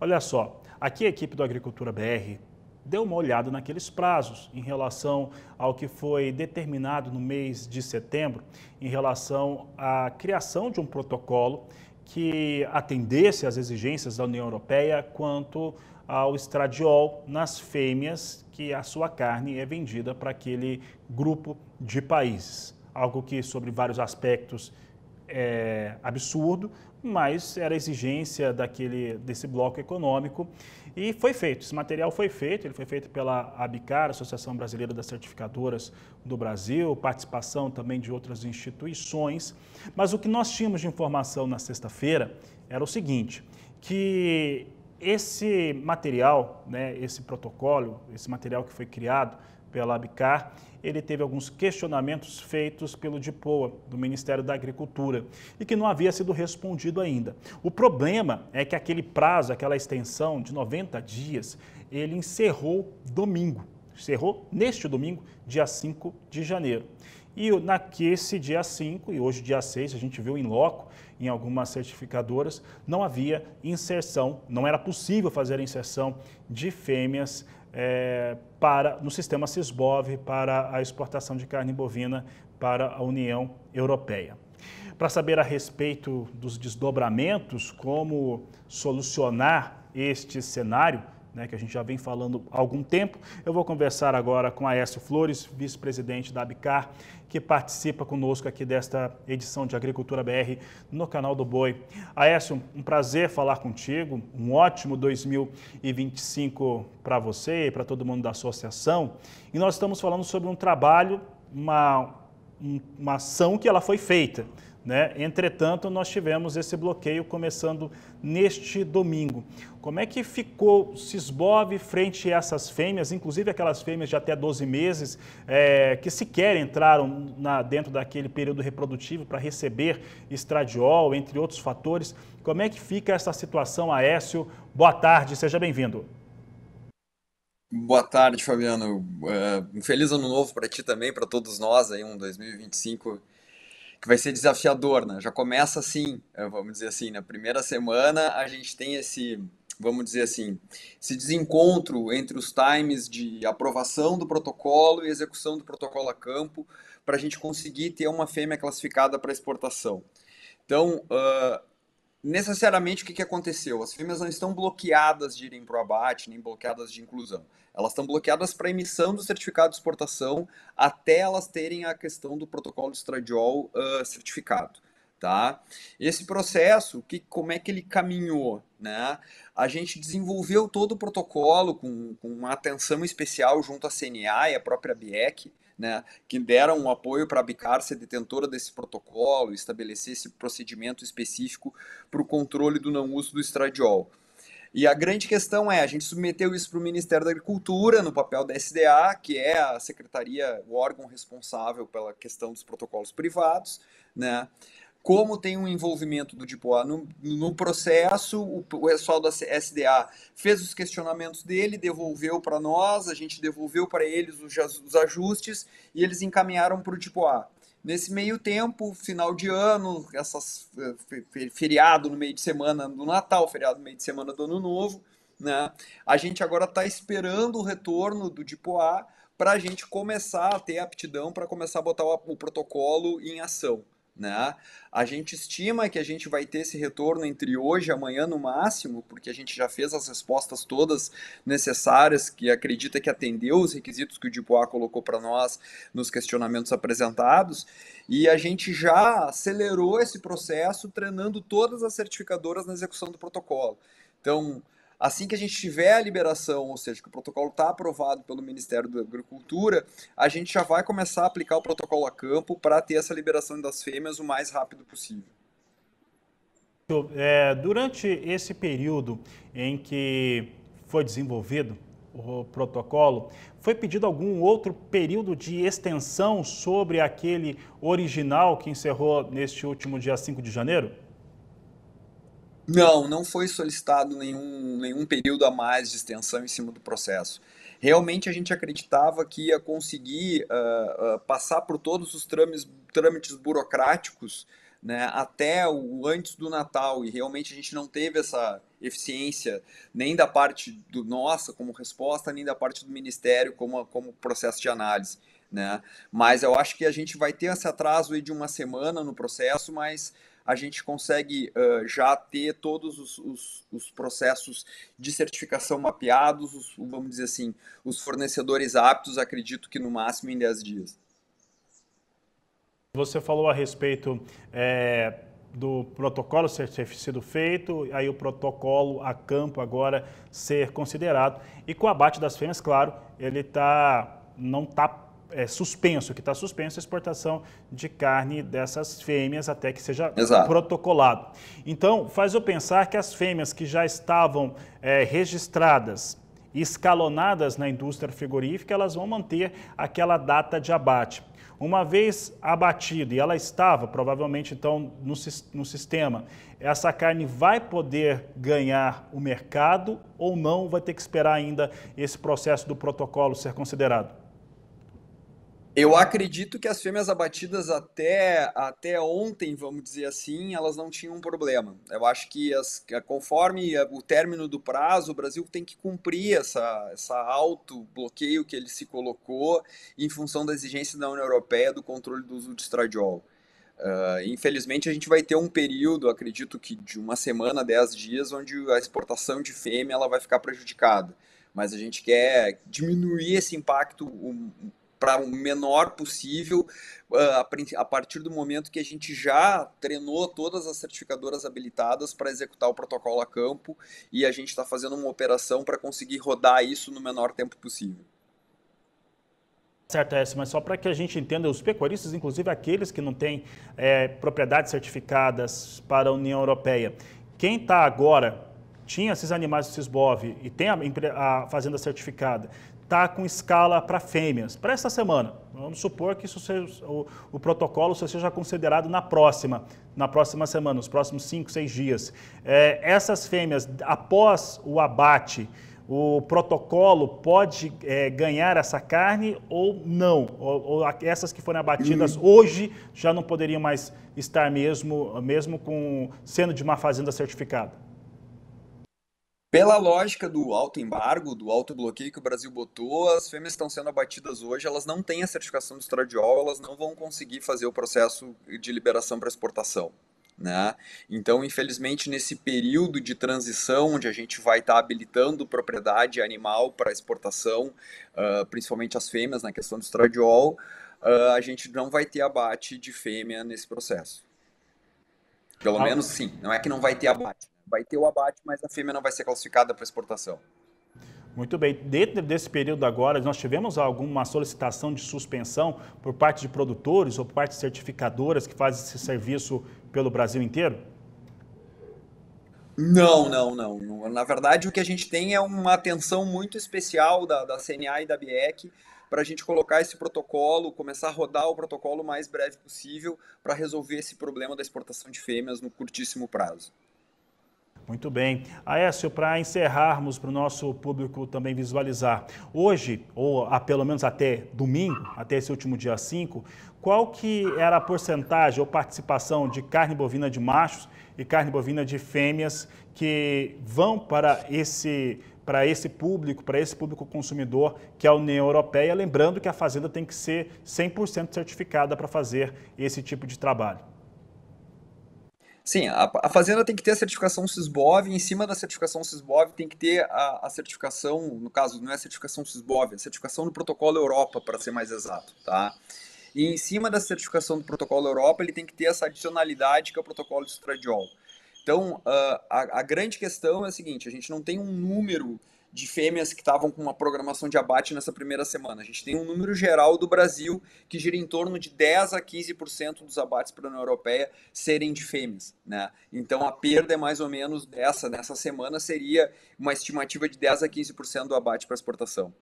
Olha só, aqui a equipe do Agricultura BR deu uma olhada naqueles prazos em relação ao que foi determinado no mês de setembro, em relação à criação de um protocolo que atendesse às exigências da União Europeia quanto ao estradiol nas fêmeas que a sua carne é vendida para aquele grupo de países. Algo que, sobre vários aspectos, é absurdo, mas era exigência desse bloco econômico e foi feito. Esse material foi feito, ele foi feito pela ABICAR, Associação Brasileira das Certificadoras do Brasil, participação também de outras instituições, mas o que nós tínhamos de informação na sexta-feira era o seguinte, que esse material, né, esse protocolo, esse material que foi criado pela ABICAR, ele teve alguns questionamentos feitos pelo DIPOA, do Ministério da Agricultura, e que não havia sido respondido ainda. O problema é que aquele prazo, aquela extensão de 90 dias, ele encerrou domingo. Encerrou neste domingo, dia 5 de janeiro. E naquele dia 5 e hoje dia 6, a gente viu em loco, em algumas certificadoras, não havia inserção, não era possível fazer a inserção de fêmeas no sistema Sysbov para a exportação de carne bovina para a União Europeia. Para saber a respeito dos desdobramentos, como solucionar este cenário, né, que a gente já vem falando há algum tempo, eu vou conversar agora com Aécio Flores, vice-presidente da ABICAR, que participa conosco aqui desta edição de Agricultura BR no canal do Boi. Aécio, um prazer falar contigo, um ótimo 2025 para você e para todo mundo da associação. E nós estamos falando sobre um trabalho, uma ação que ela foi feita, né? Entretanto, nós tivemos esse bloqueio começando neste domingo. Como é que ficou o Sysbov frente a essas fêmeas, inclusive aquelas fêmeas de até 12 meses, que sequer entraram dentro daquele período reprodutivo para receber estradiol, entre outros fatores? Como é que fica essa situação, Aécio? Boa tarde, seja bem-vindo. Boa tarde, Fabiano. Um feliz ano novo para ti também, para todos nós aí, um 2025 que vai ser desafiador, né? Já começa assim, vamos dizer assim, na primeira semana a gente tem vamos dizer assim, esse desencontro entre os times de aprovação do protocolo e execução do protocolo a campo para a gente conseguir ter uma fêmea classificada para exportação. Então, necessariamente o que aconteceu? As fêmeas não estão bloqueadas de irem para o abate, nem bloqueadas de inclusão. Elas estão bloqueadas para emissão do certificado de exportação até elas terem a questão do protocolo de estradiol certificado. Tá? Esse processo, como é que ele caminhou? Né? A gente desenvolveu todo o protocolo com uma atenção especial junto à CNA e à própria BIEC, né, que deram um apoio para a ABICAR ser detentora desse protocolo, estabelecer esse procedimento específico para o controle do não uso do estradiol. E a grande questão a gente submeteu isso para o Ministério da Agricultura, no papel da SDA, que é a secretaria, o órgão responsável pela questão dos protocolos privados, né? Como tem um envolvimento do DIPOA no processo, o pessoal da SDA fez os questionamentos dele, devolveu para nós, a gente devolveu para eles os ajustes e eles encaminharam para o DIPOA. Nesse meio tempo, final de ano, feriado no meio de semana do Natal, feriado no meio de semana do Ano Novo, né? A gente agora está esperando o retorno do DIPOA para a gente começar a ter aptidão para começar a botar o protocolo em ação. Né? A gente estima que a gente vai ter esse retorno entre hoje e amanhã no máximo, porque a gente já fez as respostas todas necessárias, que acredita que atendeu os requisitos que o DIPOA colocou para nós nos questionamentos apresentados, e a gente já acelerou esse processo treinando todas as certificadoras na execução do protocolo. Então, assim que a gente tiver a liberação, ou seja, que o protocolo está aprovado pelo Ministério da Agricultura, a gente já vai começar a aplicar o protocolo a campo para ter essa liberação das fêmeas o mais rápido possível. Durante esse período em que foi desenvolvido o protocolo, foi pedido algum outro período de extensão sobre aquele original que encerrou neste último dia 5 de janeiro? Não foi solicitado nenhum período a mais de extensão em cima do processo. Realmente a gente acreditava que ia conseguir passar por todos os trâmites burocráticos, né, até o antes do Natal, e realmente a gente não teve essa eficiência nem da parte do nossa como resposta, nem da parte do Ministério como processo de análise, né? Mas eu acho que a gente vai ter esse atraso aí de uma semana no processo, mas a gente consegue já ter todos os processos de certificação mapeados, vamos dizer assim, os fornecedores aptos, acredito que no máximo em 10 dias. Você falou a respeito do protocolo ter sido feito, aí o protocolo a campo agora ser considerado. E com o abate das fêmeas, claro, ele não está suspenso. O que está suspenso é a exportação de carne dessas fêmeas até que seja Exato. protocolado. Então, faz eu pensar que as fêmeas que já estavam registradas e escalonadas na indústria frigorífica, elas vão manter aquela data de abate. Uma vez abatida, e ela estava provavelmente então no sistema, essa carne vai poder ganhar o mercado ou não, vai ter que esperar ainda esse processo do protocolo ser considerado? Eu acredito que as fêmeas abatidas até ontem, vamos dizer assim, elas não tinham um problema. Eu acho que conforme o término do prazo, o Brasil tem que cumprir essa auto-bloqueio que ele se colocou em função da exigência da União Europeia do controle do uso de estradiol. Infelizmente, a gente vai ter um período, acredito que de uma semana, 10 dias, onde a exportação de fêmea ela vai ficar prejudicada. Mas a gente quer diminuir esse impacto para o menor possível, a partir do momento que a gente já treinou todas as certificadoras habilitadas para executar o protocolo a campo e a gente está fazendo uma operação para conseguir rodar isso no menor tempo possível. Certo, mas só para que a gente entenda, os pecuaristas, inclusive aqueles que não têm propriedades certificadas para a União Europeia, quem está agora, tinha esses animais do Sisbov e tem a fazenda certificada, está com escala para fêmeas, para essa semana. Vamos supor que isso seja, o protocolo seja considerado na próxima semana, nos próximos 5, 6 dias. Essas fêmeas, após o abate, o protocolo pode ganhar essa carne ou não? Ou essas que forem abatidas hoje já não poderiam mais estar mesmo sendo de uma fazenda certificada? Pela lógica do autoembargo, do autobloqueio que o Brasil botou, as fêmeas estão sendo abatidas hoje, elas não têm a certificação do estradiol, elas não vão conseguir fazer o processo de liberação para exportação, né? Então, infelizmente, nesse período de transição, onde a gente vai estar habilitando propriedade animal para exportação, principalmente as fêmeas na questão do estradiol, a gente não vai ter abate de fêmea nesse processo. Pelo menos sim, não é que não vai ter abate. Vai ter o abate, mas a fêmea não vai ser classificada para exportação. Muito bem. Dentro desse período agora, nós tivemos alguma solicitação de suspensão por parte de produtores ou por parte de certificadoras que fazem esse serviço pelo Brasil inteiro? Não. Na verdade, o que a gente tem é uma atenção muito especial da CNA e da BIEC para a gente colocar esse protocolo, começar a rodar o protocolo o mais breve possível para resolver esse problema da exportação de fêmeas no curtíssimo prazo. Muito bem. Aécio, para encerrarmos, para o nosso público também visualizar, hoje, ou pelo menos até domingo, até esse último dia 5, qual que era a porcentagem ou participação de carne bovina de machos e carne bovina de fêmeas que vão para esse público consumidor, que é a União Europeia, lembrando que a fazenda tem que ser 100% certificada para fazer esse tipo de trabalho? Sim, a fazenda tem que ter a certificação Sisbov, e em cima da certificação Sisbov tem que ter a certificação, no caso, não é a certificação Sisbov, é a certificação do Protocolo Europa, para ser mais exato, tá? E em cima da certificação do Protocolo Europa, ele tem que ter essa adicionalidade que é o protocolo de estradiol. Então, a grande questão é a seguinte, a gente não tem um número de fêmeas que estavam com uma programação de abate nessa primeira semana. A gente tem um número geral do Brasil que gira em torno de 10 a 15% dos abates para a União Europeia serem de fêmeas, né? Então a perda é mais ou menos nessa semana seria uma estimativa de 10 a 15% do abate para exportação.